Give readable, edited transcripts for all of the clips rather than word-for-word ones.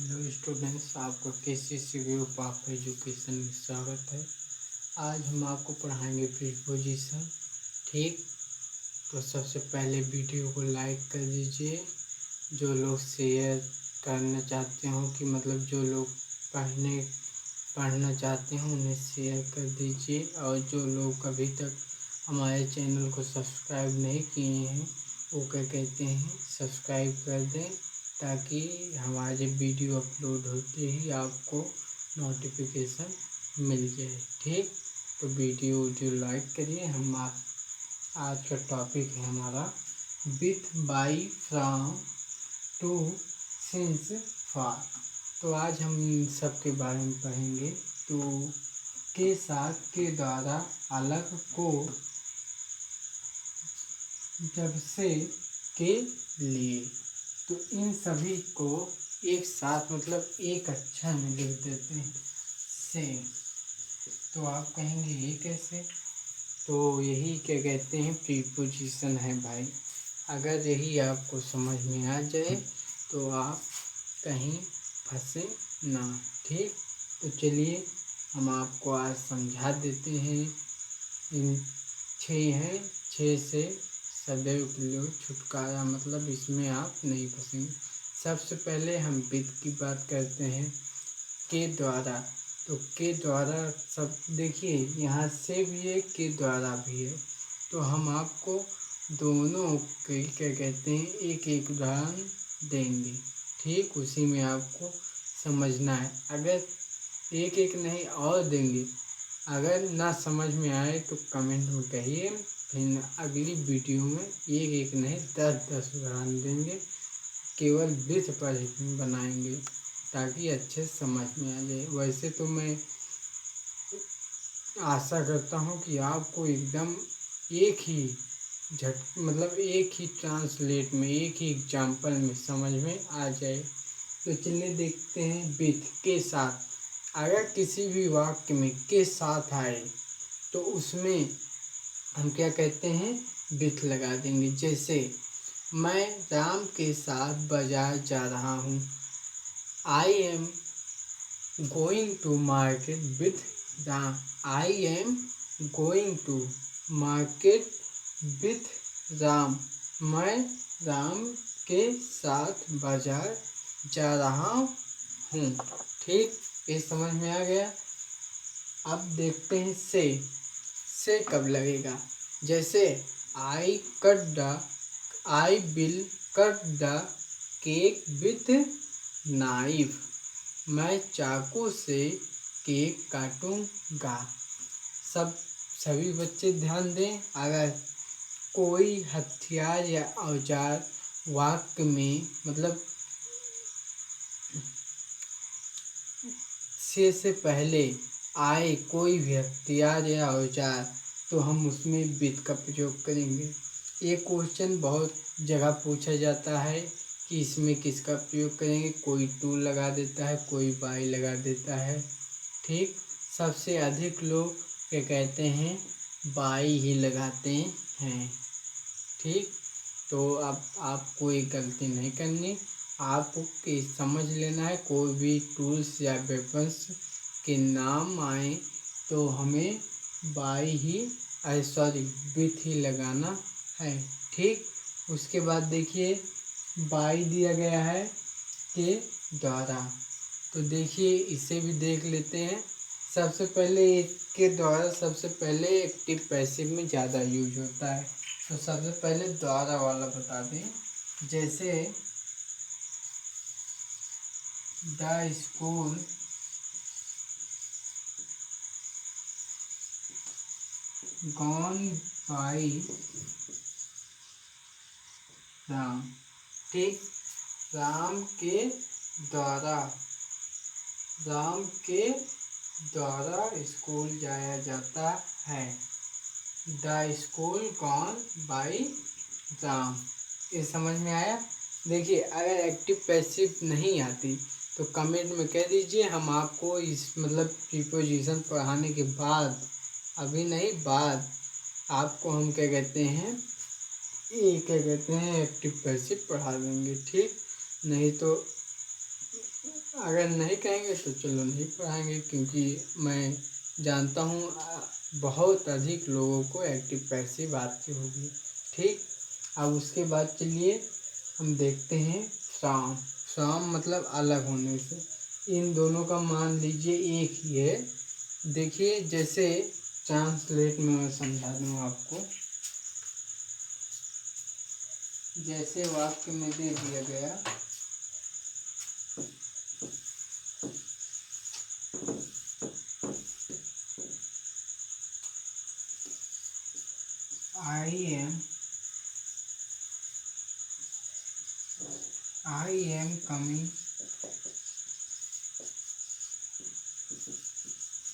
Hello students, आपका KCC view of education में स्वागत है। आज हम आपको पढ़ाएंगे प्रीपोजिशन। ठीक, तो सबसे पहले वीडियो को लाइक कर दीजिए। जो लोग शेयर करना चाहते हो कि मतलब जो लोग पढ़ना चाहते हैं उन्हें शेयर कर दीजिए, और जो लोग अभी तक हमारे चैनल को सब्सक्राइब नहीं किए हैं वो क्या कहते हैं सब्सक्राइब कर दें, ताकि हमारे वीडियो अपलोड होते ही आपको नोटिफिकेशन मिल जाए। ठीक, तो वीडियो लाइक करिए। आज का टॉपिक है हमारा with, by, from, to, since, for. तो आज हम इन सब के बारे में पढ़ेंगे। तो के साथ, के द्वारा, अलग, को, जब से, के लिए। तो इन सभी को एक साथ मतलब एक अक्षर में लिख देते हैं से। तो आप कहेंगे ये कैसे? तो यही क्या कहते हैं प्रीपोजिशन है भाई। अगर यही आपको समझ में आ जाए तो आप कहीं फंसे ना। ठीक, तो चलिए हम आपको आज समझा देते हैं। इन 6 हैं, 6 से सदैव के लिए छुटकारा, मतलब इसमें आप नहीं फंसेंगे। सबसे पहले हम विद की बात करते हैं, के द्वारा। तो के द्वारा सब देखिए, यहाँ से भी है, के द्वारा भी है। तो हम आपको दोनों के क्या कहते हैं एक एक उदाहरण देंगे। ठीक, उसी में आपको समझना है। अगर एक एक नहीं और देंगे, अगर ना समझ में आए तो कमेंट में कहिए, फिर अगली वीडियो में एक एक नहीं 10-10 उदाहरण देंगे। केवल विथ पर ही बनाएंगे ताकि अच्छे समझ में आ जाए। वैसे तो मैं आशा करता हूँ कि आपको एकदम एक ही मतलब एक ही ट्रांसलेट में, एक ही एग्जाम्पल में समझ में आ जाए। तो चलिए देखते हैं विथ के साथ। अगर किसी भी वाक्य में के साथ आए तो उसमें हम क्या कहते हैं विथ लगा देंगे। जैसे मैं राम के साथ बाजार जा रहा हूँ। I am going to market with Ram. I am going to market with Ram. मैं राम के साथ बाजार जा रहा हूँ। ठीक, ये समझ में आ गया। अब देखते हैं से कब लगेगा। जैसे I will cut the cake with knife. मैं चाकू से केक काटूंगा। सभी बच्चे ध्यान दें। अगर कोई हथियार या औजार वाक्य में मतलब से पहले आए कोई भी हथियार या औजार, तो हम उसमें विथ का प्रयोग करेंगे। ये क्वेश्चन बहुत जगह पूछा जाता है कि इसमें किसका प्रयोग करेंगे। कोई टू लगा देता है, कोई बाई लगा देता है। ठीक, सबसे अधिक लोग क्या कहते हैं बाई ही लगाते हैं। ठीक, तो अब आपको ये गलती नहीं करनी। आपको समझ लेना है कोई भी टूल्स या वेपन्स के नाम आए तो हमें बाई ही सॉरी विथ ही लगाना है। ठीक, उसके बाद देखिए बाई दिया गया है के द्वारा। तो देखिए इसे भी देख लेते हैं। सबसे पहले के द्वारा सबसे पहले एक्टिव पैसिव में ज़्यादा यूज होता है। तो सबसे पहले द्वारा वाला बता दें। जैसे the school gone by Ram. ठीक, राम के द्वारा स्कूल जाया जाता है। The school gone by Ram. ये समझ में आया। देखिए अगर एक्टिव पैसिव नहीं आती तो कमेंट में कह दीजिए, हम आपको इस मतलब प्रीपोजिशन पढ़ाने के बाद, अभी नहीं बाद, आपको हम क्या कहते हैं ये क्या कहते हैं एक्टिव पैसिव पढ़ा देंगे। ठीक, नहीं तो अगर नहीं कहेंगे तो चलो नहीं पढ़ाएंगे, क्योंकि मैं जानता हूँ बहुत अधिक लोगों को एक्टिव पैसिव आती होगी। ठीक, अब उसके बाद चलिए हम देखते हैं फ्रॉम। फ्रॉम मतलब अलग होने से। इन दोनों का मान लीजिए एक ही है। देखिए जैसे ट्रांसलेट में मैं समझा दूँ आपको। जैसे वाक्य में दे दिया गया I am coming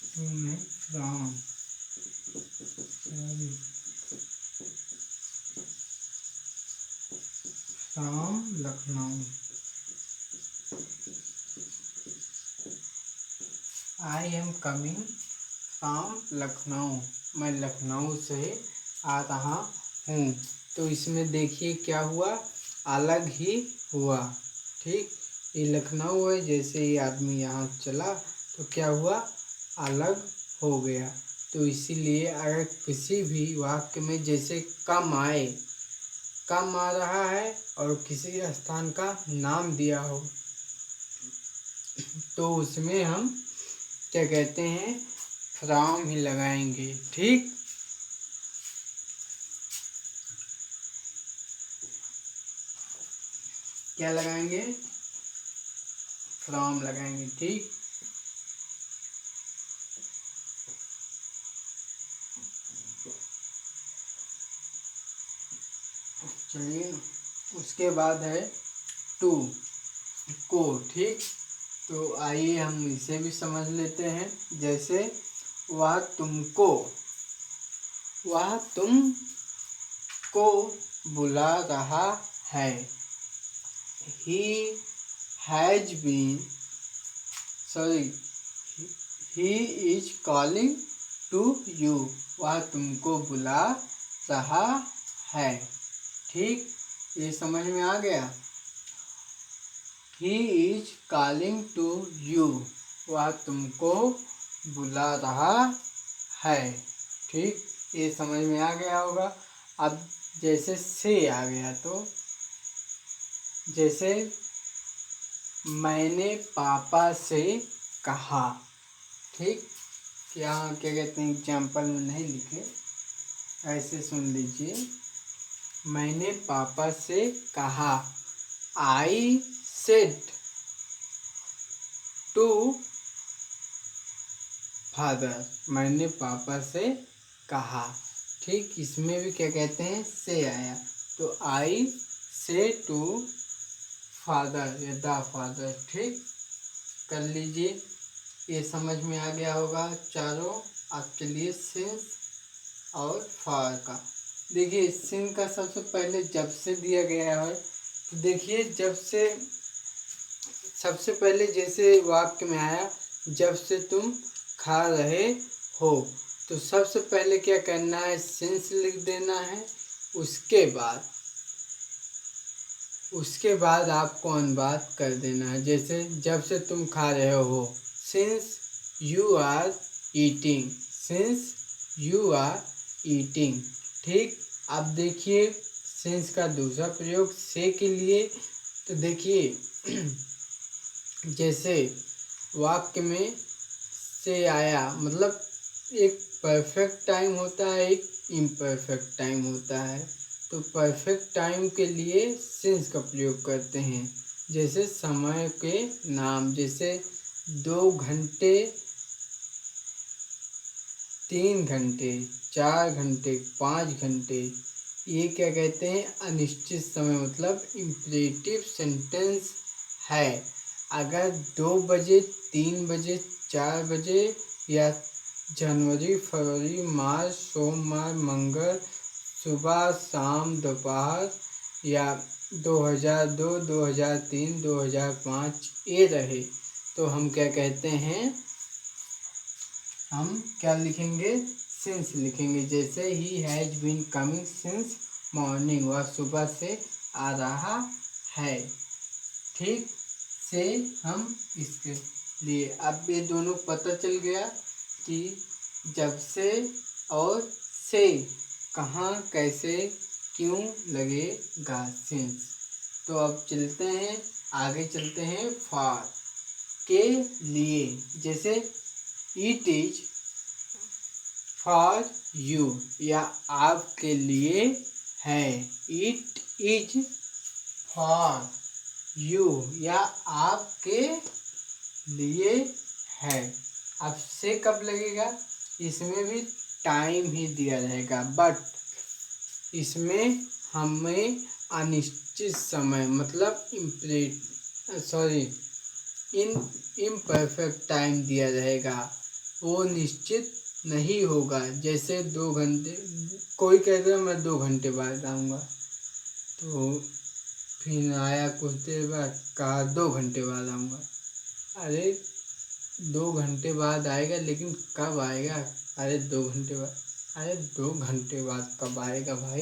to me from Lucknow. I am coming from Lucknow, मैं लखनऊ से आ रहा हूँ। तो इसमें देखिए क्या हुआ, अलग ही हुआ। ठीक, ये लखनऊ है, जैसे ये आदमी यहाँ चला तो क्या हुआ, अलग हो गया। तो इसीलिए अगर किसी भी वाक्य में जैसे कम आए, कम आ रहा है और किसी स्थान का नाम दिया हो, तो उसमें हम क्या कहते हैं, फ्रॉम ही लगाएंगे। ठीक, क्या लगाएंगे, फ्रॉम लगाएंगे। ठीक, चलिए उसके बाद है टू, को। ठीक, तो आइए हम इसे भी समझ लेते हैं। जैसे वह तुमको, वह तुम को बुला रहा है। He has been, sorry, he is calling to you, वह तुमको बुला रहा है। ठीक, ये समझ में आ गया। He is calling to you, वह तुमको बुला रहा है। ठीक, ये समझ में आ गया होगा। अब जैसे से आ गया, तो जैसे मैंने पापा से कहा। ठीक, यहाँ क्या कहते हैं, एग्जाम्पल में नहीं लिखे, ऐसे सुन लीजिए। मैंने पापा से कहा, आई सेड टू फादर, मैंने पापा से कहा। ठीक, इसमें भी क्या कहते हैं, से आया, तो आई से टू फादर या द फादर। ठीक, कर लीजिए, ये समझ में आ गया होगा चारों। अब चलिए सिंस और फॉर का। देखिए सिंस का सबसे पहले जब से दिया गया है, तो देखिए जब से सबसे पहले जैसे वाक्य में आया, जब से तुम खा रहे हो, तो सबसे पहले क्या करना है, सिंस लिख देना है। उसके बाद आपको अनुवाद कर देना है। जैसे जब से तुम खा रहे हो, since you are eating, since you are eating. ठीक, अब देखिए सिंस का दूसरा प्रयोग से के लिए। तो देखिए जैसे वाक्य में से आया, मतलब एक परफेक्ट टाइम होता है, एक इम्परफेक्ट टाइम होता है। तो परफेक्ट टाइम के लिए सिंस का प्रयोग करते हैं। जैसे समय के नाम, जैसे 2 घंटे, 3 घंटे, 4 घंटे, 5 घंटे, ये क्या कहते हैं, अनिश्चित समय, मतलब इम्परेटिव सेंटेंस है। अगर 2 बजे, 3 बजे, 4 बजे या जनवरी, फरवरी, मार्च, सोमवार, मंगल, सुबह, शाम, दोपहर या 2002, 2003, 2005 ये रहे, तो हम क्या कहते हैं, हम क्या लिखेंगे, सिंस लिखेंगे। जैसे ही has been coming since morning, वह सुबह से आ रहा है। ठीक, से हम इसके लिए। अब ये दोनों पता चल गया कि जब से और से कहाँ कैसे क्यों लगेगा सिंस। तो अब चलते हैं आगे, चलते हैं फॉर के लिए। जैसे इट इज फॉर यू या आपके लिए है। इट इज फॉर यू या आपके लिए है। अब से कब लगेगा, इसमें भी टाइम ही दिया रहेगा, बट इसमें हमें अनिश्चित समय मतलब इम्परफेक्ट टाइम दिया रहेगा, वो निश्चित नहीं होगा। जैसे 2 घंटे, कोई कहता है मैं 2 घंटे बाद आऊँगा, तो फिर आया कुछ देर बाद, कहा 2 घंटे बाद आऊँगा। अरे 2 घंटे बाद आएगा, लेकिन कब आएगा? अरे 2 घंटे बाद। अरे 2 घंटे बाद कब आएगा भाई?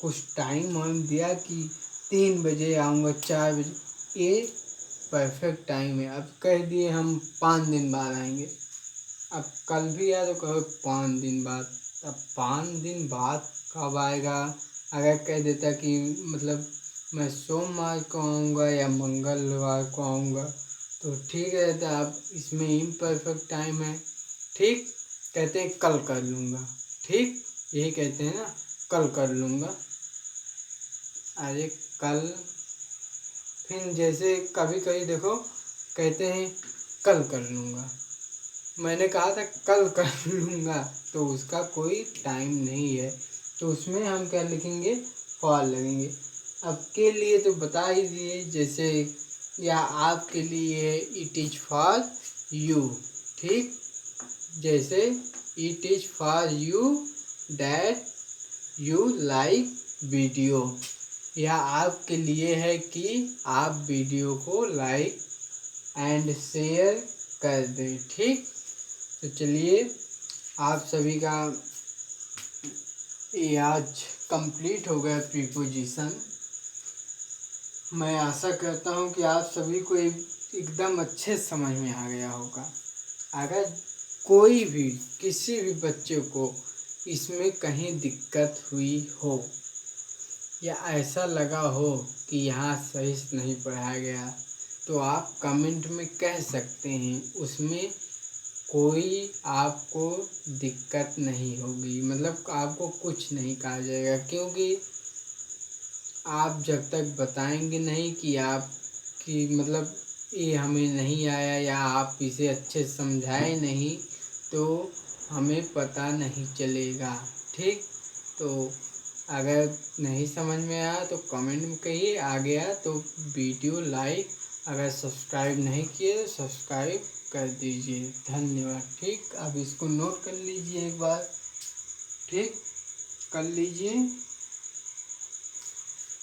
कुछ टाइम वाइम दिया कि 3 बजे आऊँगा, 4 बजे, ये परफेक्ट टाइम है। अब कह दिए हम 5 दिन बाद आएंगे, अब कल भी आया तो कहो 5 दिन बाद। अब 5 दिन बाद कब आएगा? अगर कह देता कि मतलब मैं सोमवार को आऊँगा या मंगलवार को आऊँगा तो ठीक रहता। अब इसमें इम्परफेक्ट टाइम है, ठीक। कहते हैं कल कर लूँगा, ठीक, यही कहते हैं ना, कल कर लूँगा। अरे कल, फिर जैसे कभी कभी देखो कहते हैं कल कर लूँगा, मैंने कहा था कल कर लूँगा, तो उसका कोई टाइम नहीं है, तो उसमें हम क्या लिखेंगे? फॉर लगेंगे। अब के लिए तो बता ही दिए, जैसे या आपके लिए इट इज फॉर यू, ठीक। जैसे it is for you that you like video, या आपके लिए है कि आप वीडियो को लाइक एंड शेयर कर दें, ठीक। तो चलिए, आप सभी का ये आज कंप्लीट हो गया प्रीपोजिशन। मैं आशा करता हूँ कि आप सभी को एकदम अच्छे समझ में आ गया होगा। अगर कोई भी किसी भी बच्चे को इसमें कहीं दिक्कत हुई हो या ऐसा लगा हो कि यहाँ सही से नहीं पढ़ाया गया, तो आप कमेंट में कह सकते हैं, उसमें कोई आपको दिक्कत नहीं होगी, मतलब आपको कुछ नहीं कहा जाएगा, क्योंकि आप जब तक बताएंगे नहीं कि आप कि मतलब ये हमें नहीं आया या आप इसे अच्छे से समझाए नहीं, तो हमें पता नहीं चलेगा, ठीक। तो अगर नहीं समझ में आया तो कमेंट में कहिए, आ गया तो वीडियो लाइक, अगर सब्सक्राइब नहीं किए तो सब्सक्राइब कर दीजिए। धन्यवाद, ठीक। अब इसको नोट कर लीजिए एक बार, ठीक, कर लीजिए।